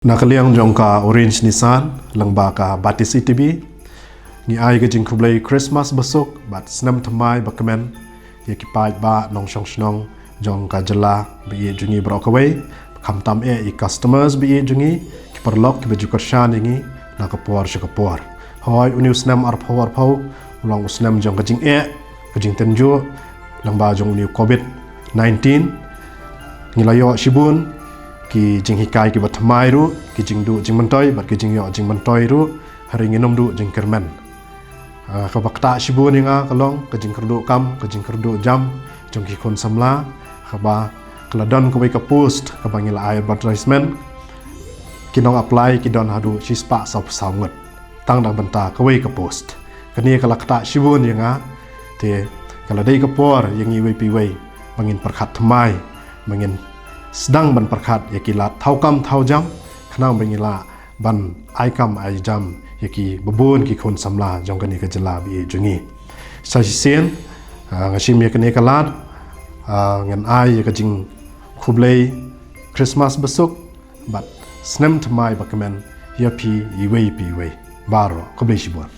Nakaliang jongka orange Nissan langba ka batis ITB ni ai ke jing Khublei Khristmas besok bat Snem Thymmai bakamen ye kipai ba nong shong shnong jongka jela bi jungi brokaway kham tam i customers bi jungi ki perlok ki baju kershan ingi na kapor shakapor hoi uniu Snem ar phau ulang Snem jong ka jing ka jing tenjo langba jong uniu covid 19 ngilayo shibun ki jing hikai ki bat Thymmai ru ki jing du jing mentoi bat ki jing yo jing mentoi ru hari nginom du jing kermen ka bakta shibun inga kalong ka jing kerdu kam ka jing kerdu jam jong ki kon samla ka ba kladon ko ka post ka bangil ai advertisement ki nong apply ki don hadu shispa sap sawngot tang dang banta ka ka post kani ka lakta shibun inga te kala dei ka por yang i pi wei bangin perkhat Thymmai bangin sedang ban perkhat yakila thaukam thaujam khnang bengila ban aikam ai jam yaki bubun ki khon samla jongkani ka jela bi jungi sasien ngashim yakane kalat ngan ai ka jing Khublei Christmas besok bat Snem Thymmai bakamen yapi iwei pi wei baro Khublei shibon